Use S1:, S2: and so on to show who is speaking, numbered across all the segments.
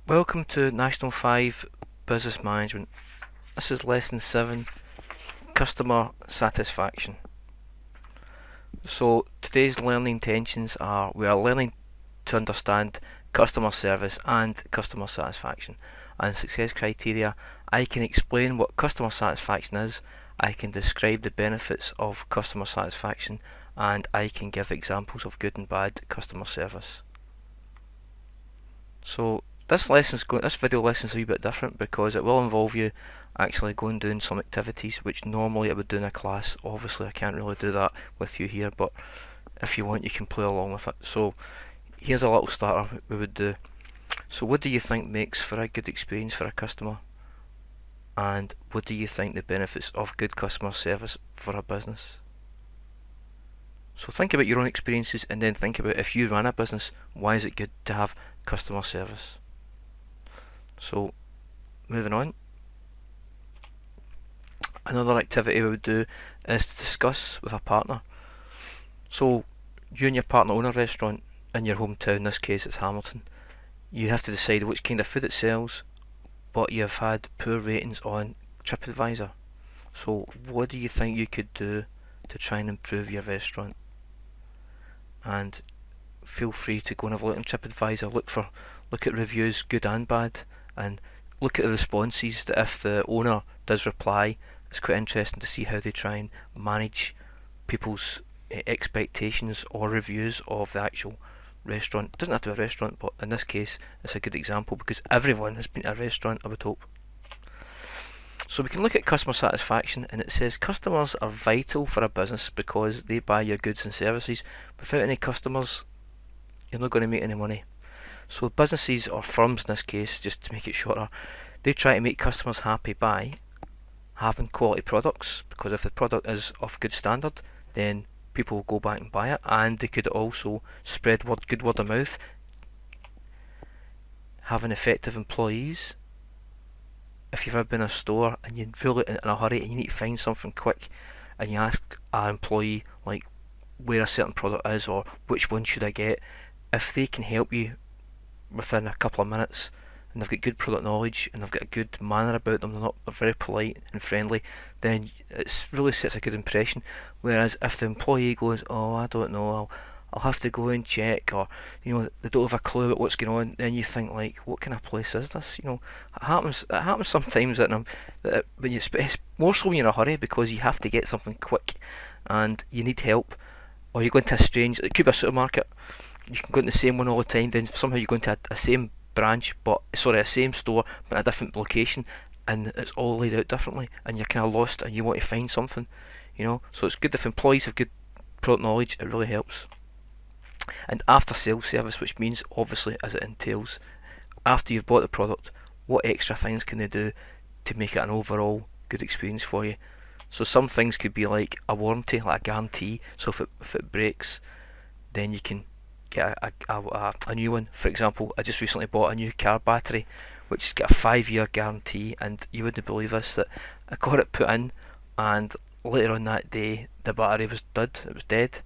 S1: Welcome to National 5 Business Management. This is Lesson 7, Customer Satisfaction. So today's learning intentions are we are learning to understand customer service and customer satisfaction. And success criteria, I can explain what customer satisfaction is, I can describe the benefits of customer satisfaction, and I can give examples of good and bad customer service. So this video lesson is a wee bit different because it will involve you actually going doing some activities which normally I would do in a class. Obviously I can't really do that with you here, but if you want you can play along with it. So here's a little starter we would do. So what do you think makes for a good experience for a customer? And what do you think the benefits of good customer service for a business? So think about your own experiences and then think about if you run a business, why is it good to have customer service? So moving on, another activity we would do is to discuss with a partner. So you and your partner own a restaurant in your hometown, in this case it's Hamilton. You have to decide which kind of food it sells, but you've had poor ratings on TripAdvisor. So what do you think you could do to try and improve your restaurant? And feel free to go and have a look on TripAdvisor, look at reviews, good and bad, and look at the responses. That if the owner does reply, it's quite interesting to see how they try and manage people's expectations or reviews of the actual restaurant. It doesn't have to be a restaurant, but in this case it's a good example because everyone has been to a restaurant, I would hope. So we can look at customer satisfaction, and it says customers are vital for a business because they buy your goods and services. Without any customers, you're not going to make any money. So businesses, or firms in this case, just to make it shorter, they try to make customers happy by having quality products, because if the product is of good standard, then people will go back and buy it, and they could also spread good word of mouth. Having effective employees. If you've ever been in a store and you're really in a hurry and you need to find something quick, and you ask an employee like where a certain product is or which one should I get, if they can help you within a couple of minutes and they've got good product knowledge and they've got a good manner about them, they're very polite and friendly, then it really sets a good impression. Whereas if the employee goes, oh I don't know, I'll have to go and check, or they don't have a clue about what's going on, then you think like, what kind of place is this? It happens sometimes that when it's more so when you're in a hurry because you have to get something quick and you need help, or you go into it could be a supermarket, you can go into the same one all the time, then somehow you go into a same a same store but a different location, and it's all laid out differently and you're kind of lost and you want to find something, so it's good if employees have good product knowledge. It really helps. And after sales service, which means obviously as it entails, after you've bought the product, what extra things can they do to make it an overall good experience for you? So some things could be like a warranty, like a guarantee, so if it breaks, then you can get a new one. For example, I just recently bought a new car battery which has got a 5-year guarantee, and you wouldn't believe this, that I got it put in and later on that day the battery was dead.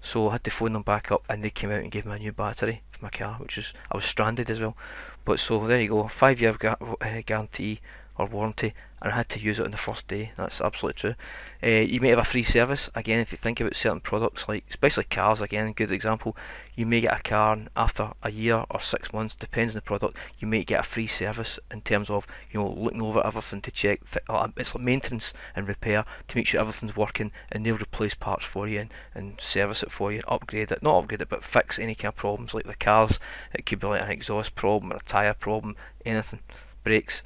S1: So I had to phone them back up and they came out and gave me a new battery for my car, I was stranded as well. But so there you go, 5-year guarantee or warranty, and I had to use it on the first day. That's absolutely true. You may have a free service. Again, if you think about certain products, like especially cars, again, a good example, you may get a car and after a year or 6 months, depends on the product, you may get a free service in terms of looking over everything to check. It's like maintenance and repair to make sure everything's working, and they'll replace parts for you and service it for you, upgrade it, not upgrade it, but fix any kind of problems. Like the cars, it could be like an exhaust problem or a tyre problem, anything, brakes.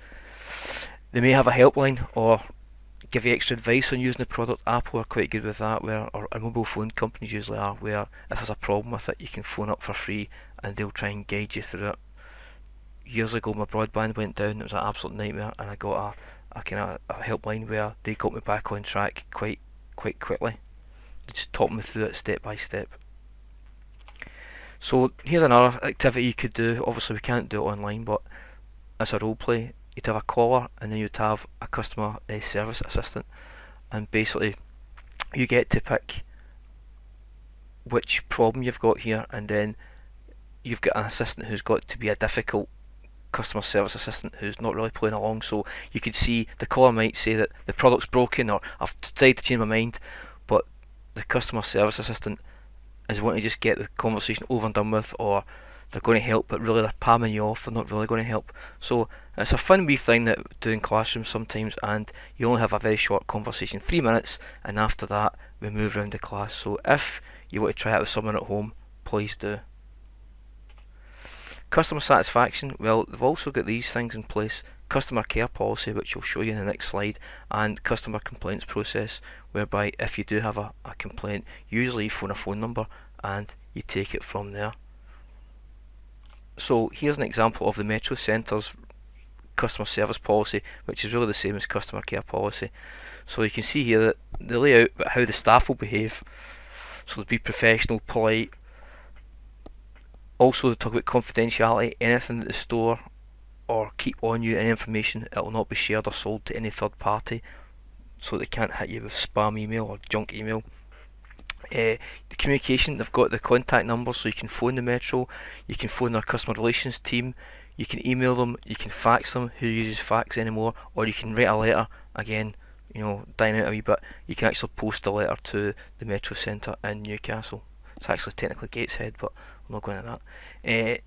S1: They may have a helpline or give you extra advice on using the product. Apple are quite good with that, or mobile phone companies usually are, where if there's a problem with it you can phone up for free and they'll try and guide you through it. Years ago my broadband went down, it was an absolute nightmare, and I got a kind of a helpline where they got me back on track quite quickly. They just taught me through it step by step. So here's another activity you could do. Obviously we can't do it online, but as a role play, you'd have a caller and then you'd have a customer service assistant, and basically you get to pick which problem you've got here, and then you've got an assistant who's got to be a difficult customer service assistant who's not really playing along. So you could see the caller might say that the product's broken or I've decided to change my mind, but the customer service assistant is wanting to just get the conversation over and done with, or they're going to help, but really they're palming you off, they're not really going to help. So it's a fun wee thing that we do in classrooms sometimes, and you only have a very short conversation, 3 minutes, and after that we move around the class. So if you want to try it with someone at home, please do. Customer satisfaction, well, they've also got these things in place: customer care policy, which I'll show you in the next slide, and customer complaints process, whereby if you do have a complaint, usually you phone a phone number and you take it from there. So here's an example of the Metro Centre's customer service policy, which is really the same as customer care policy. So you can see here that the layout, but how the staff will behave. So they'll be professional, polite. Also, they talk about confidentiality. Anything at the store or keep on you, any information, it will not be shared or sold to any third party, so they can't hit you with spam email or junk email. The communication, they've got the contact numbers, so you can phone the Metro, you can phone their customer relations team, you can email them, you can fax them, who uses fax anymore, or you can write a letter. Again, dying out a wee bit, you can actually post a letter to the Metro Centre in Newcastle. It's actually technically Gateshead, but I'm not going to that.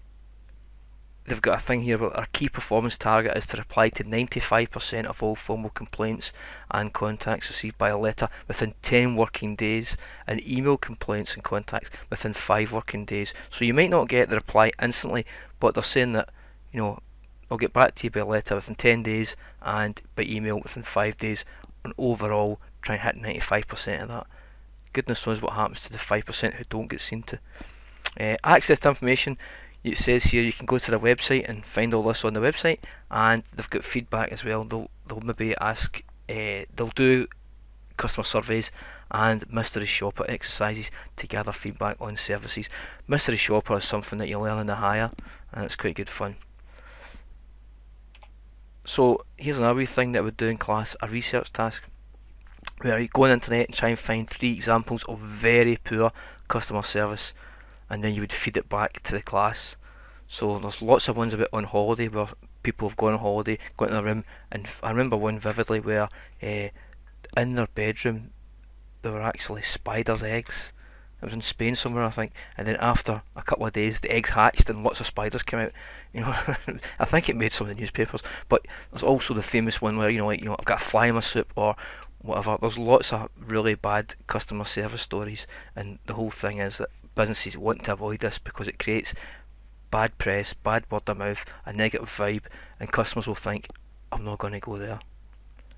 S1: They've got a thing here about our key performance target is to reply to 95% of all formal complaints and contacts received by a letter within 10 working days, and email complaints and contacts within 5 working days. So you might not get the reply instantly, but they're saying that, I'll get back to you by letter within 10 days and by email within 5 days, and overall try and hit 95% of that. Goodness knows what happens to the 5% who don't get seen to. Access to information, it says here you can go to their website and find all this on the website, and they've got feedback as well. They'll maybe ask, they'll do customer surveys and mystery shopper exercises to gather feedback on services. Mystery shopper is something that you learn in the hire, and it's quite good fun. So here's another wee thing that I would do in class, a research task, where you go on the internet and try and find 3 examples of very poor customer service, and then you would feed it back to the class. So there's lots of ones about on holiday, where people have gone on holiday, gone in their room, and I remember one vividly where in their bedroom there were actually spiders' eggs. It was in Spain somewhere, I think, and then after a couple of days the eggs hatched and lots of spiders came out. I think it made some of the newspapers. But there's also the famous one where I've got a fly in my soup or whatever. There's lots of really bad customer service stories, and the whole thing is that businesses want to avoid this because it creates bad press, bad word of mouth, a negative vibe, and customers will think, I'm not going to go there,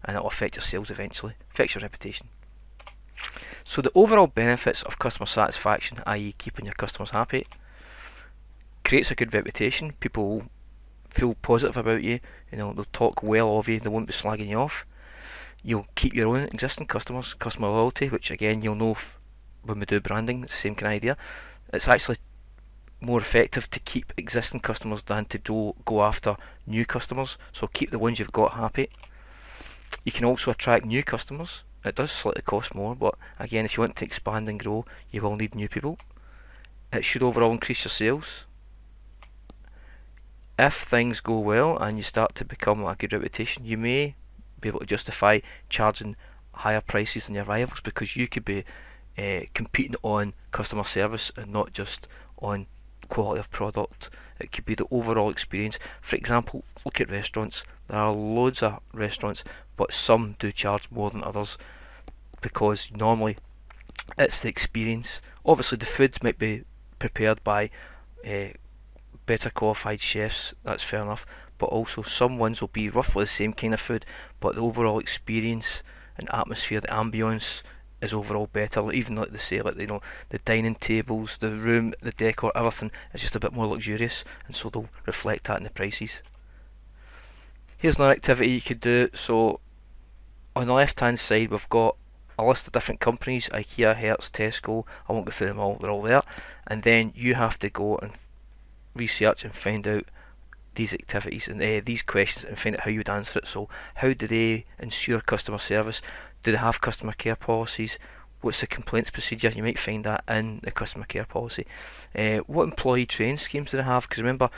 S1: and it'll affect your sales eventually, affects your reputation. So the overall benefits of customer satisfaction, i.e. keeping your customers happy, creates a good reputation. People will feel positive about you, they'll talk well of you, they won't be slagging you off. You'll keep your own existing customers, customer loyalty, which again you'll know when we do branding, it's the same kind of idea. It's actually more effective to keep existing customers than to go after new customers, so keep the ones you've got happy. You can also attract new customers. It does slightly cost more, but again, if you want to expand and grow, you will need new people. It should overall increase your sales. If things go well and you start to become a good reputation, you may be able to justify charging higher prices than your rivals, because you could be competing on customer service and not just on quality of product. It could be the overall experience. For example, look at restaurants. There are loads of restaurants, but some do charge more than others, because normally it's the experience. Obviously the food might be prepared by better qualified chefs, that's fair enough, but also some ones will be roughly the same kind of food, but the overall experience and atmosphere, the ambience is overall better. Even like they say, the dining tables, the room, the decor, everything is just a bit more luxurious, and so they'll reflect that in the prices. Here's another activity you could do. So on the left hand side we've got a list of different companies: IKEA, Hertz, Tesco. I won't go through them all, they're all there. And then you have to go and research and find out these activities and these questions and find out how you would answer it. So how do they ensure customer service? Do they have customer care policies? What's the complaints procedure? You might find that in the customer care policy. What employee training schemes do they have? Because remember,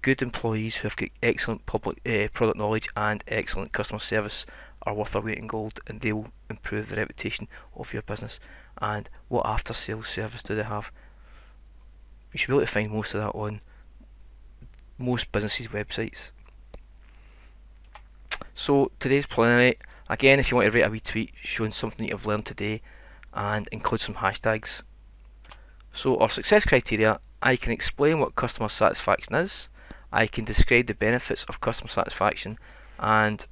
S1: good employees who have got excellent product knowledge and excellent customer service are worth their weight in gold, and they will improve the reputation of your business. And what after sales service do they have? You should be able to find most of that on most businesses' websites. So today's plenary. Again, if you want to write a wee tweet showing something you've learned today and include some hashtags. So our success criteria: I can explain what customer satisfaction is, I can describe the benefits of customer satisfaction, and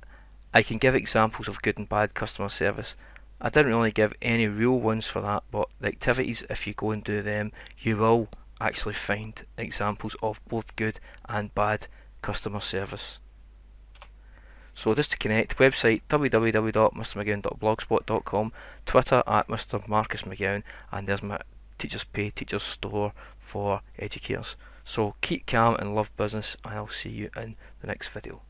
S1: I can give examples of good and bad customer service. I didn't really give any real ones for that, but the activities, if you go and do them, you will actually find examples of both good and bad customer service. So just to connect, website www.mrmcgowan.blogspot.com, Twitter at Mr. Marcus McGowan, and there's my Teachers Pay, Teachers Store for educators. So keep calm and love business, and I'll see you in the next video.